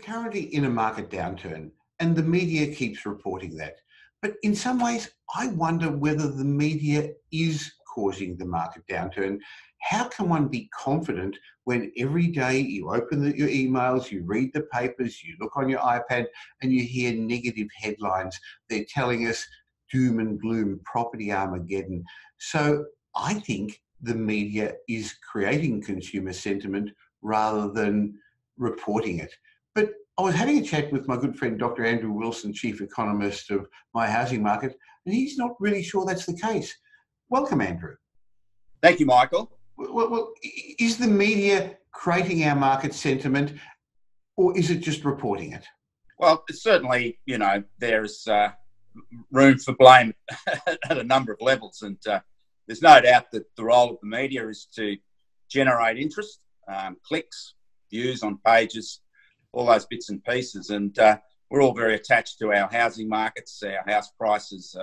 currently in a market downturn, and the media keeps reporting that. But in some ways, I wonder whether the media is causing the market downturn. How can one be confident when every day you open your emails, you read the papers, you look on your iPad, and you hear negative headlines? They're telling us doom and gloom, property Armageddon. So I think the media is creating consumer sentiment rather than reporting it. But I was having a chat with my good friend, Dr. Andrew Wilson, chief economist of My Housing Market, and he's not really sure that's the case. Welcome, Andrew. Thank you, Michael. Well, is the media creating our market sentiment, or is it just reporting it? Well, certainly, there's room for blame at a number of levels, and there's no doubt that the role of the media is to generate interest, clicks, views on pages, all those bits and pieces. And we're all very attached to our housing markets, our house prices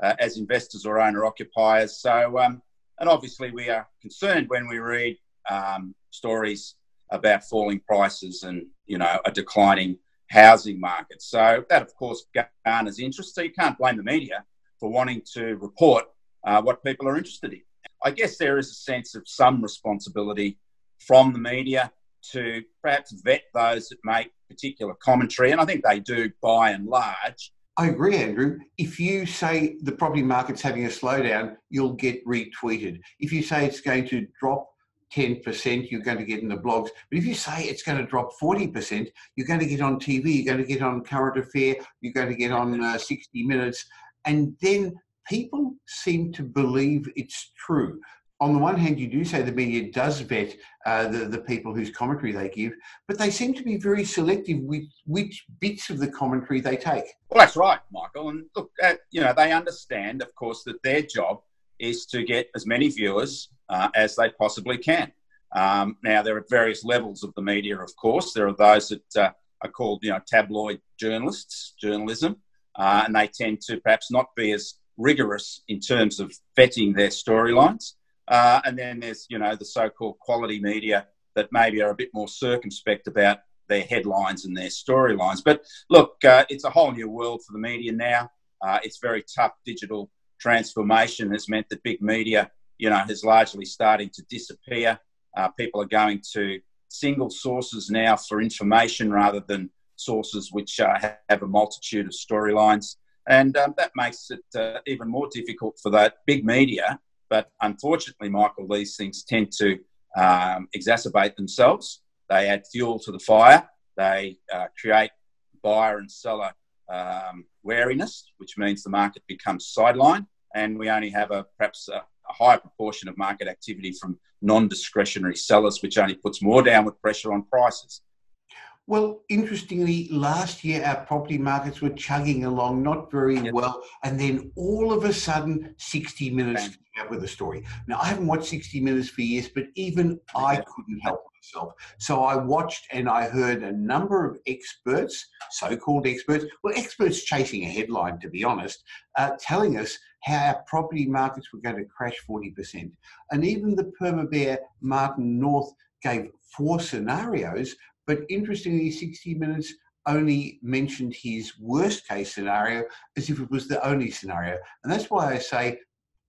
as investors or owner-occupiers. So, and obviously we are concerned when we read stories about falling prices and, a declining housing market. So that, of course, garners interest. So you can't blame the media for wanting to report what people are interested in. I guess there is a sense of some responsibility from the media to perhaps vet those that make particular commentary, and I think they do by and large. I agree, Andrew. If you say the property market's having a slowdown, you'll get retweeted. If you say it's going to drop 10%, you're going to get in the blogs. But if you say it's going to drop 40%, you're going to get on TV, you're going to get on Current Affair, you're going to get on 60 Minutes, and then people seem to believe it's true. On the one hand, you do say the media does vet the people whose commentary they give, but they seem to be very selective with which bits of the commentary they take. Well, that's right, Michael. And look, they understand, of course, that their job is to get as many viewers as they possibly can. Now, there are various levels of the media, of course. There are those that are called, tabloid journalism, and they tend to perhaps not be as rigorous in terms of vetting their storylines. And then there's, the so-called quality media that maybe are a bit more circumspect about their headlines and their storylines. But look, it's a whole new world for the media now. It's very tough. Digital transformation has meant that big media, is largely starting to disappear. People are going to single sources now for information rather than sources which have a multitude of storylines. And that makes it even more difficult for that big media. But unfortunately, Michael, these things tend to exacerbate themselves. They add fuel to the fire. They create buyer and seller wariness, which means the market becomes sidelined, and we only have perhaps a higher proportion of market activity from non-discretionary sellers, which only puts more downward pressure on prices. Well, interestingly, last year our property markets were chugging along not very well, and then all of a sudden 60 Minutes came up with a story. Now, I haven't watched 60 Minutes for years, but even I couldn't help myself. So I watched and I heard a number of experts, so-called experts, experts chasing a headline, to be honest, telling us how our property markets were going to crash 40%. And even the Perma-Bear Martin North gave 4 scenarios. But interestingly, 60 Minutes only mentioned his worst case scenario as if it was the only scenario. And that's why I say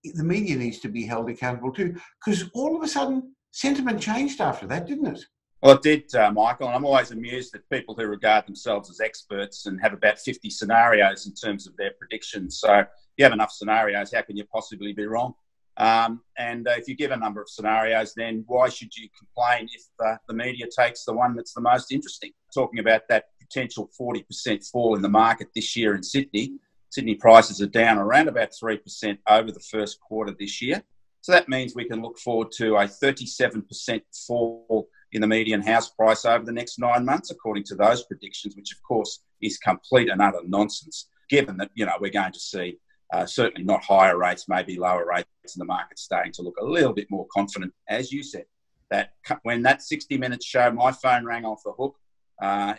the media needs to be held accountable too, because all of a sudden sentiment changed after that, didn't it? Well, it did, Michael. And I'm always amused at people who regard themselves as experts and have about 50 scenarios in terms of their predictions. So if you have enough scenarios, how can you possibly be wrong? And if you give a number of scenarios, then why should you complain if the media takes the one that's the most interesting? Talking about that potential 40% fall in the market this year in Sydney. Sydney prices are down around about 3% over the first quarter this year. So that means we can look forward to a 37% fall in the median house price over the next 9 months, according to those predictions, which of course is complete and utter nonsense, given that, we're going to see certainly not higher rates, maybe lower rates, and the market's starting to look a little bit more confident. As you said, that when that 60 Minutes show, my phone rang off the hook,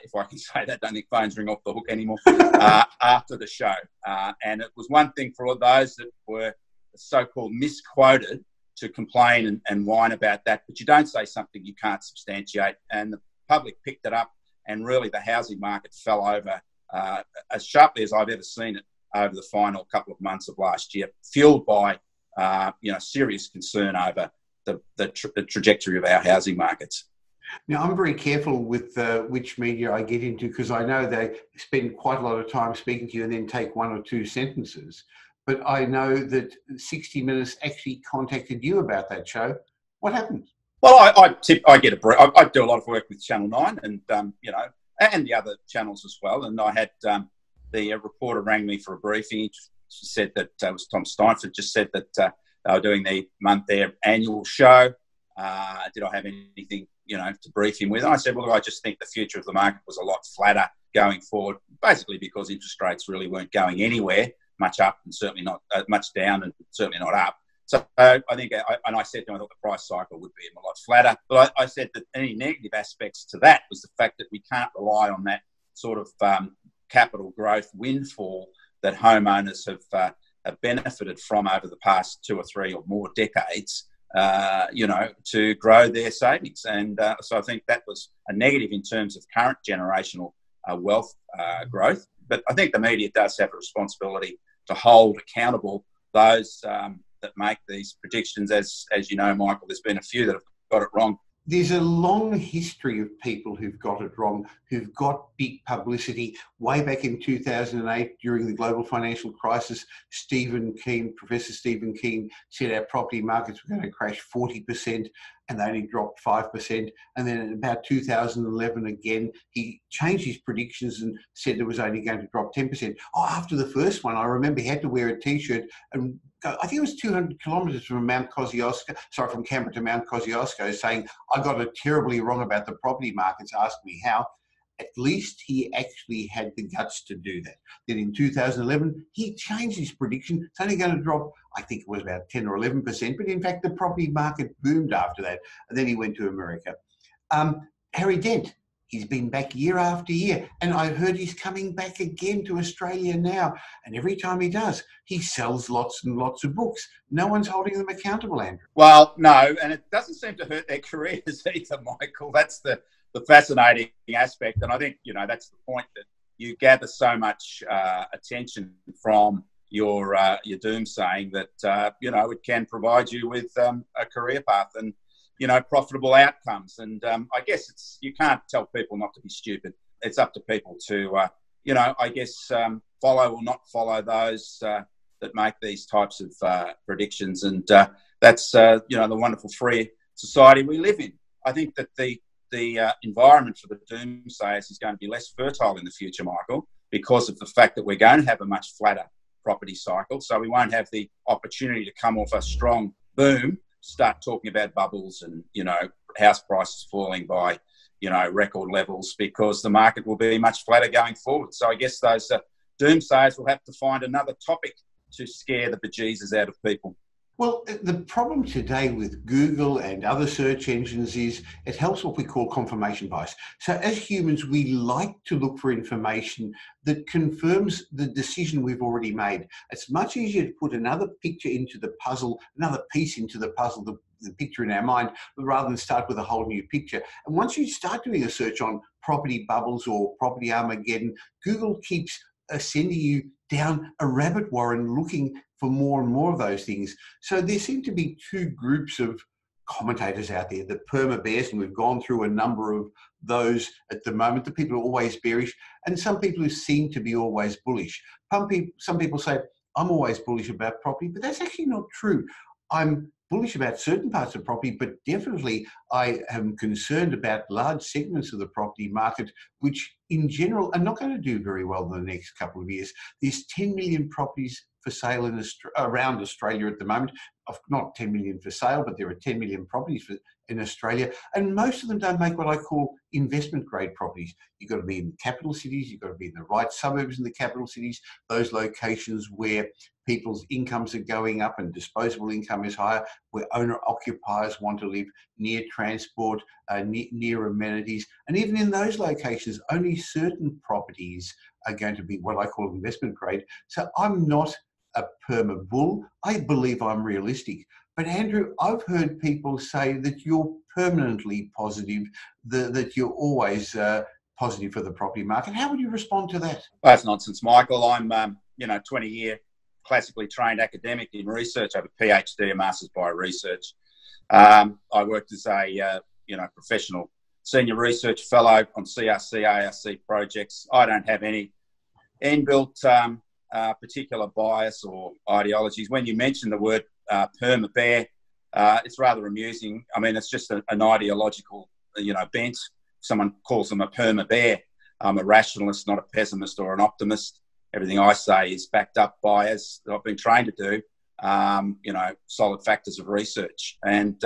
if I can say that, I don't think phones ring off the hook anymore, after the show. And it was one thing for all those that were so-called misquoted to complain and whine about that, but you don't say something you can't substantiate. And the public picked it up and really the housing market fell over as sharply as I've ever seen it over the final couple of months of last year, fueled by serious concern over the trajectory of our housing markets. Now, I'm very careful with which media I get into, because I know they spend quite a lot of time speaking to you and then take one or two sentences. But I know that 60 Minutes actually contacted you about that show. What happened? Well, I get a brief. I do a lot of work with Channel 9 and, and the other channels as well. And I had the reporter rang me for a briefing. She said that it was Tom Steinford, just said that they were doing their annual show. Did I have anything, to brief him with? And I said, well, I just think the future of the market was a lot flatter going forward, basically because interest rates really weren't going anywhere, much up and certainly not much down and certainly not up. So I think, and I said to him, I thought the price cycle would be a lot flatter. But I said that any negative aspects to that was the fact that we can't rely on that sort of capital growth windfall that homeowners have benefited from over the past 2 or 3 or more decades, to grow their savings. And so I think that was a negative in terms of current generational wealth growth. But I think the media does have a responsibility to hold accountable those that make these predictions. As you know, Michael, there's been a few that have got it wrong. There's a long history of people who've got it wrong, who've got big publicity. Way back in 2008, during the global financial crisis, Professor Stephen Keen said our property markets were going to crash 40%, and they only dropped 5%. And then in about 2011 again, he changed his predictions and said it was only going to drop 10%. Oh, after the first one, I remember he had to wear a T-shirt and go, I think it was 200 kilometres from from Canberra to Mount Kosciuszko, saying, I got it terribly wrong about the property markets, ask me how. At least he actually had the guts to do that. Then in 2011, he changed his prediction. It's only going to drop, I think it was about 10 or 11%, but in fact, the property market boomed after that. And then he went to America. Harry Dent, he's been back year after year, and I heard he's coming back again to Australia now. And every time he does, he sells lots and lots of books. No one's holding them accountable, Andrew. Well, no, and it doesn't seem to hurt their careers either, Michael. That's the fascinating aspect. And I think, that's the point, that you gather so much attention from your doomsaying that, it can provide you with a career path and, profitable outcomes. And I guess you can't tell people not to be stupid. It's up to people to, follow or not follow those that make these types of predictions. And that's, the wonderful free society we live in. I think that the environment for the doomsayers is going to be less fertile in the future, Michael, because of the fact that we're going to have a much flatter property cycle. So we won't have the opportunity to come off a strong boom, start talking about bubbles and, house prices falling by, record levels, because the market will be much flatter going forward. So I guess those doomsayers will have to find another topic to scare the bejesus out of people. Well, the problem today with Google and other search engines is it helps what we call confirmation bias. So as humans, we like to look for information that confirms the decision we've already made. It's much easier to put another picture into the puzzle, another piece into the puzzle, the picture in our mind, rather than start with a whole new picture. And once you start doing a search on property bubbles or property Armageddon, Google keeps sending you down a rabbit warren looking for more and more of those things. So there seem to be two groups of commentators out there, the perma bears, and we've gone through a number of those at the moment. The people are always bearish, and some people who seem to be always bullish. Some people say, I'm always bullish about property, but that's actually not true. I'm bullish about certain parts of property, but definitely I am concerned about large segments of the property market, which in general are not going to do very well in the next couple of years. There's 10 million properties for sale around Australia at the moment. Not 10 million for sale, but there are 10 million properties in Australia, and most of them don't make what I call investment grade properties. You've got to be in capital cities, you've got to be in the right suburbs in the capital cities, those locations where people's incomes are going up and disposable income is higher, where owner-occupiers want to live near transport, near amenities. And even in those locations, only certain properties are going to be what I call investment grade. So I'm not a perma bull. I believe I'm realistic. But Andrew, I've heard people say that you're permanently positive, that you're always positive for the property market. How would you respond to that? Well, that's nonsense, Michael. I'm, 20-year classically trained academic in research. I have a PhD, a Master's by Research. I worked as a, professional senior research fellow on CRC, ARC projects. I don't have any inbuilt particular bias or ideologies. When you mention the word perma-bear, it's rather amusing. I mean, it's just an ideological, bent. Someone calls them a perma-bear. I'm a rationalist, not a pessimist or an optimist. Everything I say is backed up by, as I've been trained to do, solid factors of research. And,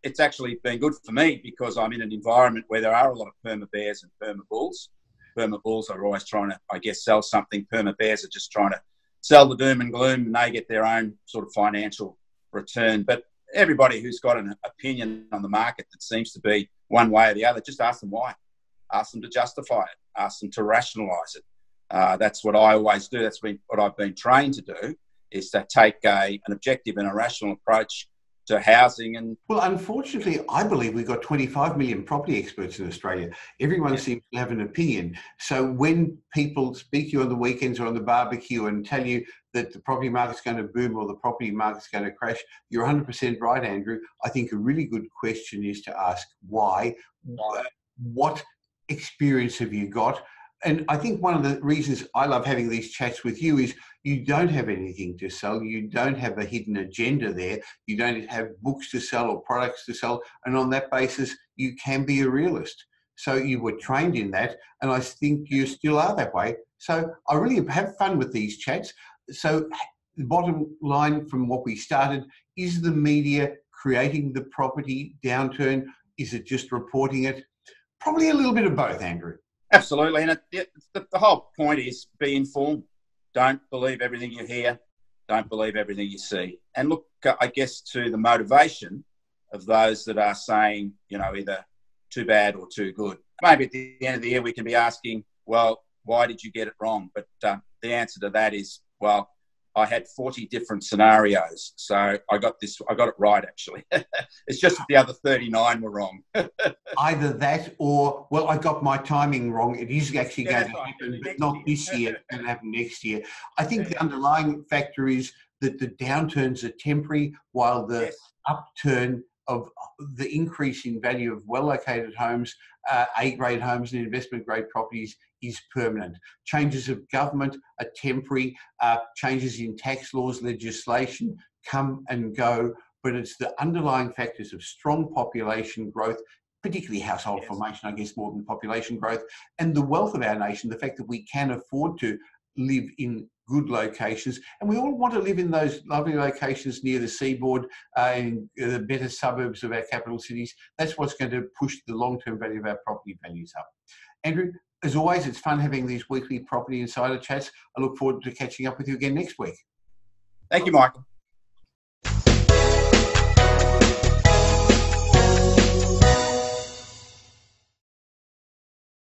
it's actually been good for me because I'm in an environment where there are a lot of perma-bears and perma-bulls. Perma-bulls are always trying to, sell something. Perma-bears are just trying to sell the doom and gloom, and they get their own sort of financial return. But everybody who's got an opinion on the market that seems to be one way or the other, just ask them why. Ask them to justify it. Ask them to rationalise it. That's what I always do. That's what I've been trained to do, is to take an objective and a rational approach to housing. And well, unfortunately, I believe we've got 25 million property experts in Australia. Everyone seems to have an opinion. So when people speak to you on the weekends or on the barbecue and tell you that the property market's going to boom or the property market's going to crash, you're 100% right, Andrew. I think a really good question is to ask why. What experience have you got? And I think one of the reasons I love having these chats with you is you don't have anything to sell. You don't have a hidden agenda there. You don't have books to sell or products to sell. And on that basis, you can be a realist. So you were trained in that. And I think you still are that way. So I really have fun with these chats. So the bottom line from what we started, is the media creating the property downturn? Is it just reporting it? Probably a little bit of both, Andrew. Absolutely. And the whole point is be informed. Don't believe everything you hear. Don't believe everything you see. And look, I guess, to the motivation of those that are saying, either too bad or too good. Maybe at the end of the year, we can be asking, well, why did you get it wrong? But the answer to that is, well, I had 40 different scenarios. So I got it right, actually. It's just that the other 39 were wrong. Either that or, well, I got my timing wrong. It is actually going to happen, but not this year. It's going to happen next year. I think the underlying factor is that the downturns are temporary, while the upturn of the increase in value of well-located homes, A-grade homes and investment-grade properties is permanent. Changes of government are temporary. Changes in tax laws, legislation come and go, but it's the underlying factors of strong population growth, particularly household formation, I guess, more than population growth, and the wealth of our nation, the fact that we can afford to live in good locations. And we all want to live in those lovely locations near the seaboard, in the better suburbs of our capital cities. That's what's going to push the long-term value of our property values up. Andrew, as always, it's fun having these weekly Property Insider chats. I look forward to catching up with you again next week. Thank you, Michael.